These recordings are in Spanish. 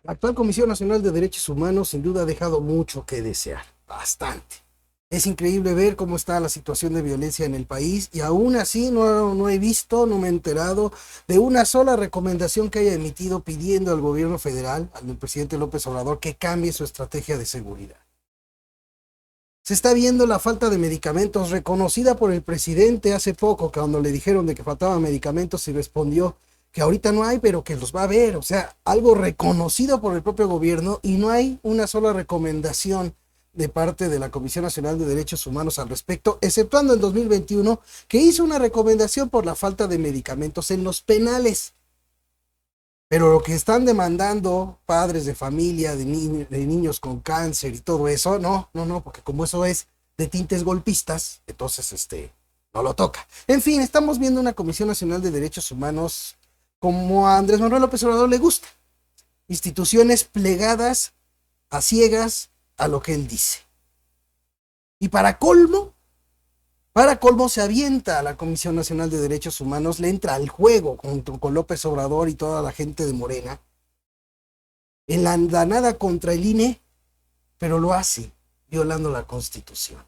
La actual Comisión Nacional de Derechos Humanos sin duda ha dejado mucho que desear, bastante. Es increíble ver cómo está la situación de violencia en el país y aún así no he visto, no me he enterado de una sola recomendación que haya emitido pidiendo al gobierno federal, al presidente López Obrador, que cambie su estrategia de seguridad. Se está viendo la falta de medicamentos reconocida por el presidente hace poco, cuando le dijeron de que faltaban medicamentos y respondió que ahorita no hay, pero que los va a haber. O sea, algo reconocido por el propio gobierno y no hay una sola recomendación de parte de la Comisión Nacional de Derechos Humanos al respecto, exceptuando en 2021, que hizo una recomendación por la falta de medicamentos en los penales. Pero lo que están demandando padres de familia, de niños con cáncer y todo eso, no, porque como eso es de tintes golpistas, entonces no lo toca. En fin, estamos viendo una Comisión Nacional de Derechos Humanos como a Andrés Manuel López Obrador le gusta. Instituciones plegadas a ciegas a lo que él dice. Y para colmo se avienta a la Comisión Nacional de Derechos Humanos, le entra al juego junto con López Obrador y toda la gente de Morena, en la andanada contra el INE, pero lo hace violando la Constitución.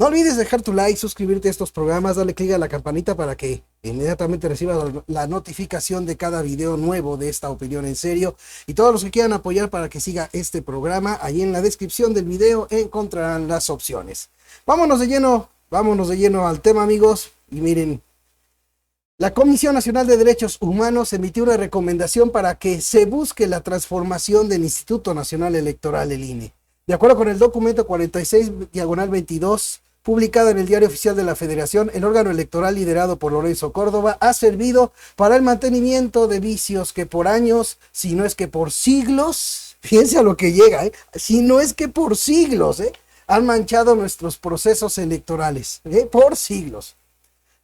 No olvides dejar tu like, suscribirte a estos programas, darle clic a la campanita para que inmediatamente recibas la notificación de cada video nuevo de esta opinión en serio. Y todos los que quieran apoyar para que siga este programa, ahí en la descripción del video encontrarán las opciones. Vámonos de lleno al tema, amigos. Y miren, la Comisión Nacional de Derechos Humanos emitió una recomendación para que se busque la transformación del Instituto Nacional Electoral, el INE. De acuerdo con el documento 46/22, publicado en el Diario Oficial de la Federación, el órgano electoral liderado por Lorenzo Córdoba ha servido para el mantenimiento de vicios que por años, si no es que por siglos, fíjense a lo que llega, si no es que por siglos, han manchado nuestros procesos electorales, por siglos.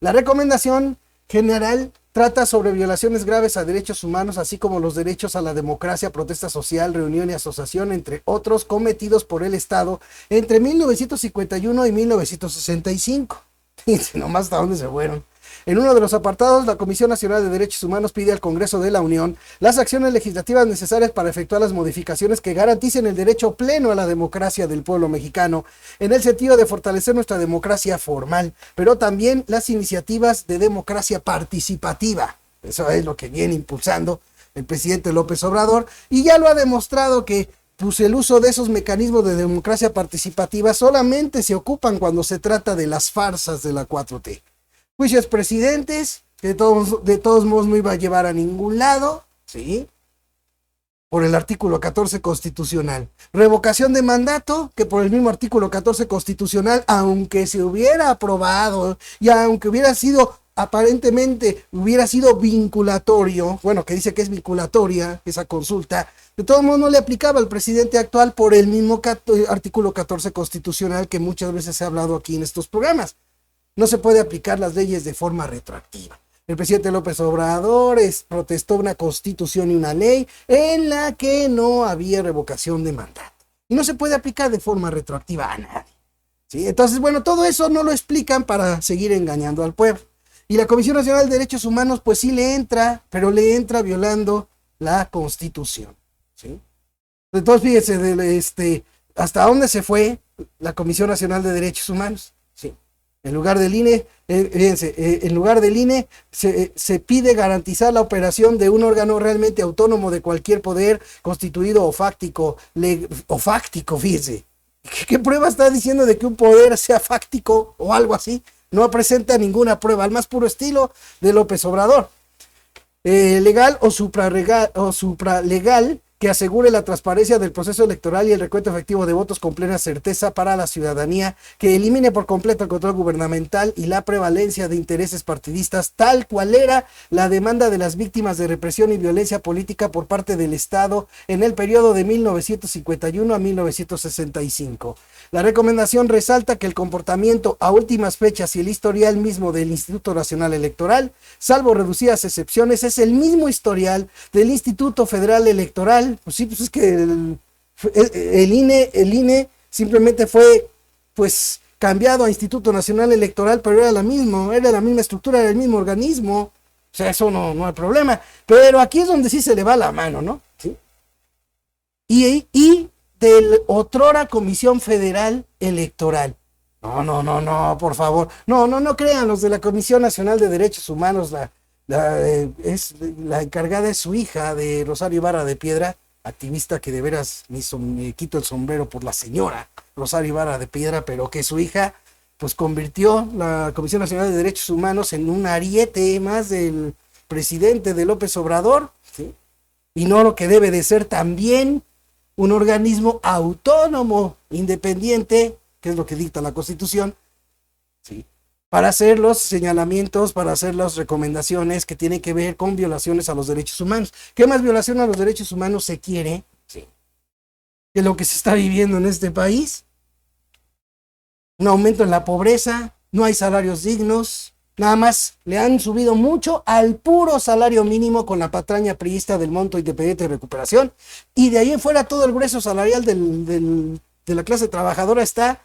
La recomendación general trata sobre violaciones graves a derechos humanos, así como los derechos a la democracia, protesta social, reunión y asociación, entre otros, cometidos por el Estado entre 1951 y 1965. Fíjense nomás hasta dónde se fueron. En uno de los apartados, la Comisión Nacional de Derechos Humanos pide al Congreso de la Unión las acciones legislativas necesarias para efectuar las modificaciones que garanticen el derecho pleno a la democracia del pueblo mexicano, en el sentido de fortalecer nuestra democracia formal, pero también las iniciativas de democracia participativa. Eso es lo que viene impulsando el presidente López Obrador, y ya lo ha demostrado que pues el uso de esos mecanismos de democracia participativa solamente se ocupan cuando se trata de las farsas de la 4T. Juicios presidentes, que de todos modos no iba a llevar a ningún lado, ¿sí? Por el artículo 14 constitucional. Revocación de mandato, que por el mismo artículo 14 constitucional, aunque se hubiera aprobado y aunque aparentemente hubiera sido vinculatorio, bueno, que dice que es vinculatoria esa consulta, de todos modos no le aplicaba al presidente actual por el mismo artículo 14 constitucional que muchas veces se ha hablado aquí en estos programas. No se puede aplicar las leyes de forma retroactiva. El presidente López Obrador protestó una constitución y una ley en la que no había revocación de mandato. Y no se puede aplicar de forma retroactiva a nadie, ¿sí? Entonces, bueno, todo eso no lo explican para seguir engañando al pueblo. Y la Comisión Nacional de Derechos Humanos, pues sí le entra, pero le entra violando la Constitución, ¿sí? Entonces, fíjense, hasta dónde se fue la Comisión Nacional de Derechos Humanos, ¿sí? En lugar del INE, se pide garantizar la operación de un órgano realmente autónomo de cualquier poder constituido o fáctico, fíjense. ¿Qué prueba está diciendo de que un poder sea fáctico o algo así? No presenta ninguna prueba, al más puro estilo de López Obrador. Legal o supralegal, que asegure la transparencia del proceso electoral y el recuento efectivo de votos con plena certeza para la ciudadanía, que elimine por completo el control gubernamental y la prevalencia de intereses partidistas, tal cual era la demanda de las víctimas de represión y violencia política por parte del Estado en el periodo de 1951 a 1965. La recomendación resalta que el comportamiento a últimas fechas y el historial mismo del Instituto Nacional Electoral, salvo reducidas excepciones, es el mismo historial del Instituto Federal Electoral. Pues sí, pues es que el INE simplemente fue pues cambiado a Instituto Nacional Electoral, pero era la misma estructura, era el mismo organismo. O sea, eso no hay problema. Pero aquí es donde sí se le va la mano, ¿no? ¿Sí? y del otrora Comisión Federal Electoral. No, por favor. No crean, los de la Comisión Nacional de Derechos Humanos, la encargada es su hija de Rosario Ibarra de Piedra, activista que de veras me quito el sombrero por la señora Rosario Ibarra de Piedra, pero que su hija pues convirtió la Comisión Nacional de Derechos Humanos en un ariete más del presidente de López Obrador, ¿sí? Y no lo que debe de ser también un organismo autónomo, independiente, que es lo que dicta la Constitución, ¿sí? Para hacer los señalamientos, para hacer las recomendaciones que tienen que ver con violaciones a los derechos humanos. ¿Qué más violación a los derechos humanos se quiere? Sí. Que lo que se está viviendo en este país. Un aumento en la pobreza, no hay salarios dignos, nada más le han subido mucho al puro salario mínimo con la patraña priista del Monto Independiente de Recuperación, y de ahí en fuera todo el grueso salarial de la clase trabajadora está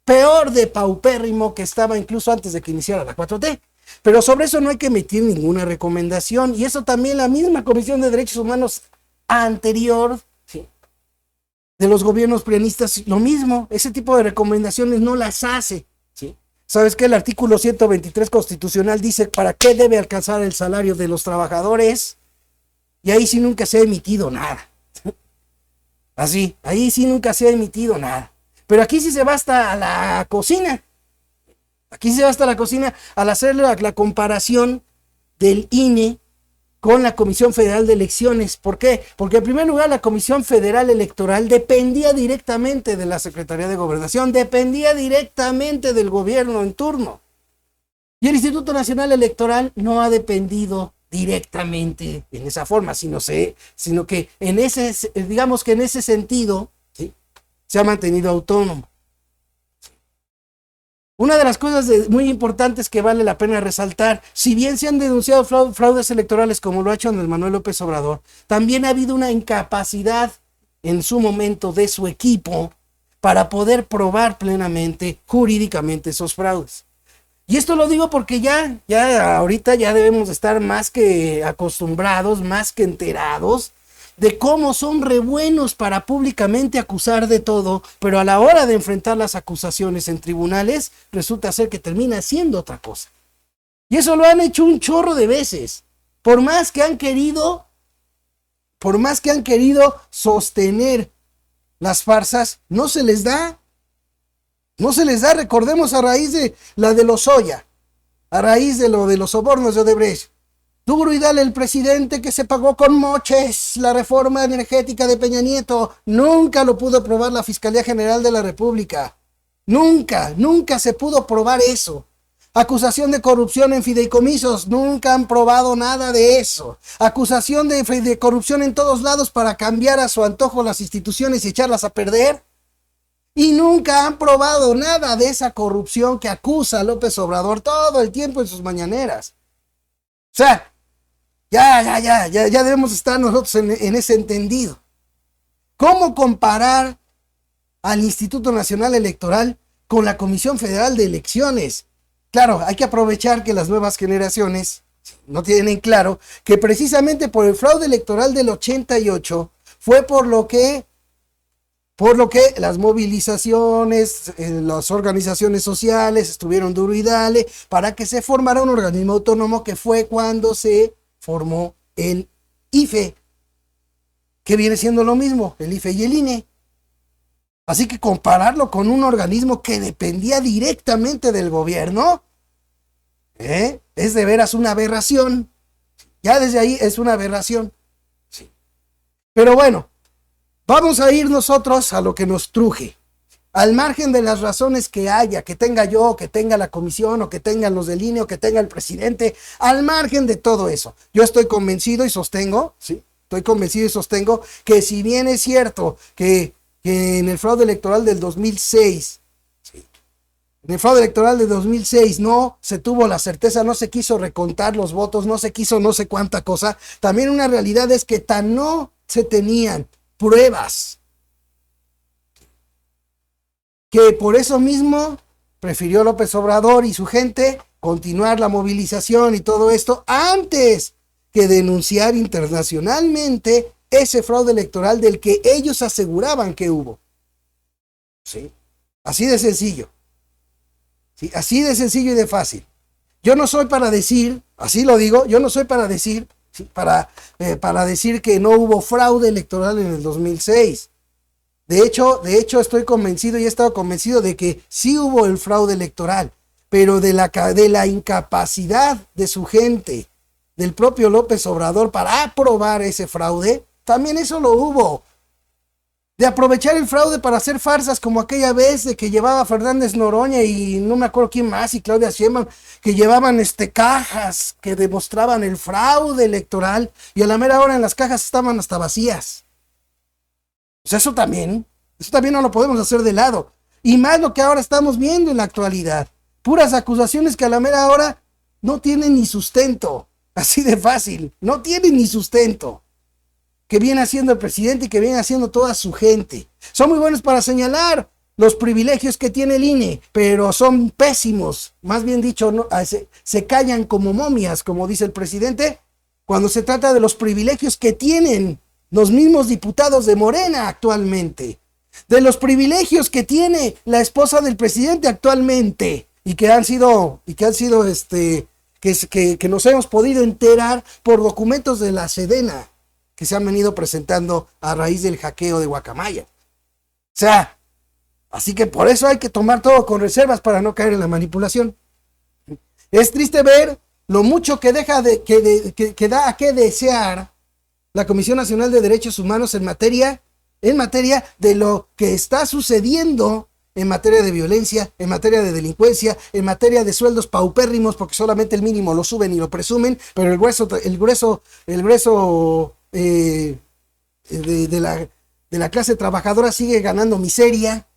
peor de paupérrimo que estaba incluso antes de que iniciara la 4T. Pero sobre eso no hay que emitir ninguna recomendación, y eso también la misma Comisión de Derechos Humanos anterior, ¿sí?, de los gobiernos prianistas, lo mismo, ese tipo de recomendaciones no las hace, ¿sí? ¿Sabes qué? El artículo 123 constitucional dice para qué debe alcanzar el salario de los trabajadores, y ahí sí nunca se ha emitido nada. Así, ahí sí nunca se ha emitido nada. Pero aquí sí se va hasta a la cocina. Aquí se va hasta la cocina al hacer la comparación del INE con la Comisión Federal de Elecciones. ¿Por qué? Porque en primer lugar la Comisión Federal Electoral dependía directamente de la Secretaría de Gobernación, dependía directamente del gobierno en turno. Y el Instituto Nacional Electoral no ha dependido directamente en esa forma, sino que digamos que en ese sentido, ¿sí?, se ha mantenido autónomo. Una de las cosas muy importantes que vale la pena resaltar, si bien se han denunciado fraudes electorales como lo ha hecho Andrés Manuel López Obrador, también ha habido una incapacidad en su momento de su equipo para poder probar plenamente, jurídicamente, esos fraudes. Y esto lo digo porque ya ahorita ya debemos estar más que acostumbrados, más que enterados de cómo son re buenos para públicamente acusar de todo, pero a la hora de enfrentar las acusaciones en tribunales, resulta ser que termina siendo otra cosa. Y eso lo han hecho un chorro de veces. Por más que han querido sostener las farsas, no se les da. No se les da. Recordemos a raíz de la de Lozoya, a raíz de lo de los sobornos de Odebrecht. Duro y dale el presidente que se pagó con moches la reforma energética de Peña Nieto. Nunca lo pudo probar la Fiscalía General de la República. Nunca se pudo probar eso. Acusación de corrupción en fideicomisos. Nunca han probado nada de eso. Acusación de corrupción en todos lados para cambiar a su antojo las instituciones y echarlas a perder. Y nunca han probado nada de esa corrupción que acusa a López Obrador todo el tiempo en sus mañaneras. O sea, ya debemos estar nosotros en ese entendido. ¿Cómo comparar al Instituto Nacional Electoral con la Comisión Federal de Elecciones? Claro, hay que aprovechar que las nuevas generaciones no tienen claro que precisamente por el fraude electoral del 88 fue por lo que las movilizaciones, las organizaciones sociales estuvieron duro y dale para que se formara un organismo autónomo, que fue cuando se formó el IFE, que viene siendo lo mismo, el IFE y el INE. Así que compararlo con un organismo que dependía directamente del gobierno, es de veras una aberración. Ya desde ahí es una aberración. Sí. Pero bueno, vamos a ir nosotros a lo que nos truje. Al margen de las razones que haya, que tenga yo, que tenga la comisión, o que tengan los del INE, o que tenga el presidente, al margen de todo eso, yo estoy convencido y sostengo, ¿sí?, que si bien es cierto que en el fraude electoral del 2006, ¿sí?, en el fraude electoral del 2006 no se tuvo la certeza, no se quiso recontar los votos, no se quiso no sé cuánta cosa, también una realidad es que tan no se tenían pruebas, que por eso mismo prefirió López Obrador y su gente continuar la movilización y todo esto antes que denunciar internacionalmente ese fraude electoral del que ellos aseguraban que hubo. ¿Sí? Así de sencillo. ¿Sí? Así de sencillo y de fácil. Yo no soy para decir, así lo digo, yo no soy para decir, ¿sí? para decir que no hubo fraude electoral en el 2006. De hecho, estoy convencido y he estado convencido de que sí hubo el fraude electoral, pero de la incapacidad de su gente, del propio López Obrador para aprobar ese fraude, también eso lo hubo. De aprovechar el fraude para hacer farsas como aquella vez de que llevaba Fernández Noroña y no me acuerdo quién más, y Claudia Sheinbaum, que llevaban cajas que demostraban el fraude electoral y a la mera hora en las cajas estaban hasta vacías. O sea, eso también no lo podemos hacer de lado. Y más lo que ahora estamos viendo en la actualidad. Puras acusaciones que a la mera hora no tienen ni sustento. Así de fácil, no tienen ni sustento. Que viene haciendo el presidente y que viene haciendo toda su gente. Son muy buenos para señalar los privilegios que tiene el INE, pero son pésimos. Más bien dicho, no, se callan como momias, como dice el presidente, cuando se trata de los privilegios que tienen los mismos diputados de Morena actualmente, de los privilegios que tiene la esposa del presidente actualmente, y que nos hemos podido enterar por documentos de la Sedena, que se han venido presentando a raíz del hackeo de Guacamaya. O sea, así que por eso hay que tomar todo con reservas para no caer en la manipulación. Es triste ver lo mucho que da a qué desear la Comisión Nacional de Derechos Humanos en materia de lo que está sucediendo en materia de violencia, en materia de delincuencia, en materia de sueldos paupérrimos, porque solamente el mínimo lo suben y lo presumen, pero el grueso de la clase trabajadora sigue ganando miseria,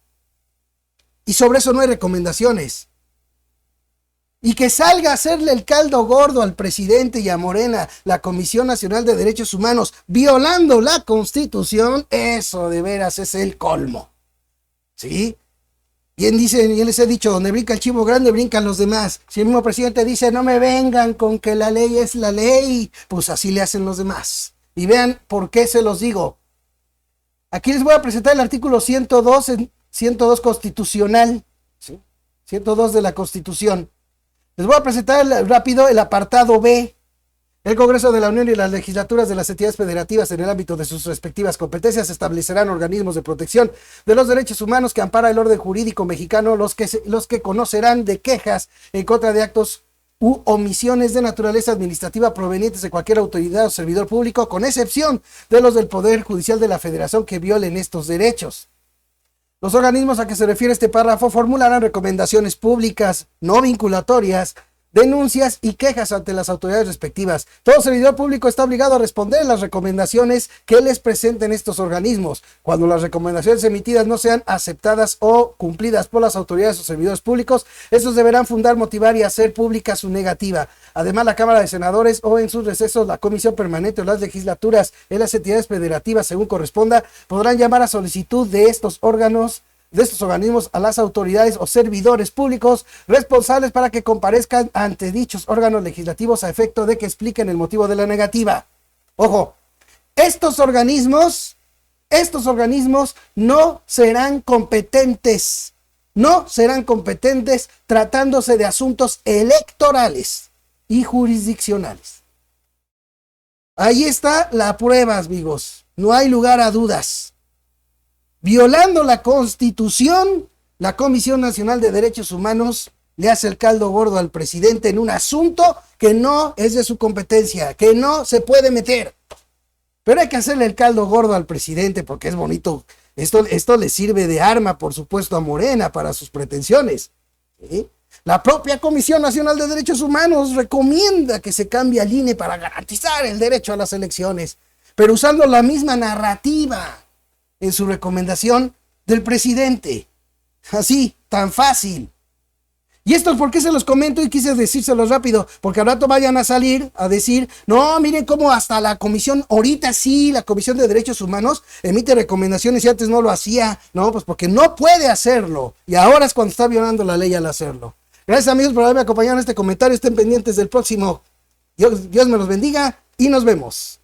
y sobre eso no hay recomendaciones. Y que salga a hacerle el caldo gordo al presidente y a Morena, la Comisión Nacional de Derechos Humanos, violando la Constitución, eso de veras es el colmo. ¿Sí? Bien les he dicho, donde brinca el chivo grande, brincan los demás. Si el mismo presidente dice, no me vengan con que la ley es la ley, pues así le hacen los demás. Y vean por qué se los digo. Aquí les voy a presentar el artículo 102 constitucional, ¿sí? 102 de la Constitución. Les voy a presentar rápido el apartado B. El Congreso de la Unión y las legislaturas de las entidades federativas en el ámbito de sus respectivas competencias establecerán organismos de protección de los derechos humanos que ampara el orden jurídico mexicano, los que conocerán de quejas en contra de actos u omisiones de naturaleza administrativa provenientes de cualquier autoridad o servidor público, con excepción de los del Poder Judicial de la Federación que violen estos derechos. Los organismos a que se refiere este párrafo formularán recomendaciones públicas no vinculatorias, denuncias y quejas ante las autoridades respectivas. Todo servidor público está obligado a responder las recomendaciones que les presenten estos organismos. Cuando las recomendaciones emitidas no sean aceptadas o cumplidas por las autoridades o servidores públicos, estos deberán fundar, motivar y hacer pública su negativa. Además, la Cámara de Senadores o en sus recesos la Comisión Permanente o las legislaturas en las entidades federativas, según corresponda, podrán llamar a solicitud de estos organismos a las autoridades o servidores públicos responsables para que comparezcan ante dichos órganos legislativos a efecto de que expliquen el motivo de la negativa. Ojo, estos organismos no serán competentes tratándose de asuntos electorales y jurisdiccionales. Ahí está la prueba, amigos. No hay lugar a dudas. Violando la Constitución, la Comisión Nacional de Derechos Humanos le hace el caldo gordo al presidente en un asunto que no es de su competencia, que no se puede meter. Pero hay que hacerle el caldo gordo al presidente porque es bonito. Esto le sirve de arma, por supuesto, a Morena para sus pretensiones. ¿Sí? La propia Comisión Nacional de Derechos Humanos recomienda que se cambie al INE para garantizar el derecho a las elecciones, pero usando la misma narrativa en su recomendación del presidente. Así, tan fácil. Y esto es porque se los comento y quise decírselos rápido, porque al rato vayan a salir a decir, no, miren cómo hasta la comisión, ahorita sí, la Comisión de Derechos Humanos emite recomendaciones y antes no lo hacía. No, pues porque no puede hacerlo. Y ahora es cuando está violando la ley al hacerlo. Gracias, amigos, por haberme acompañado en este comentario. Estén pendientes del próximo. Dios me los bendiga y nos vemos.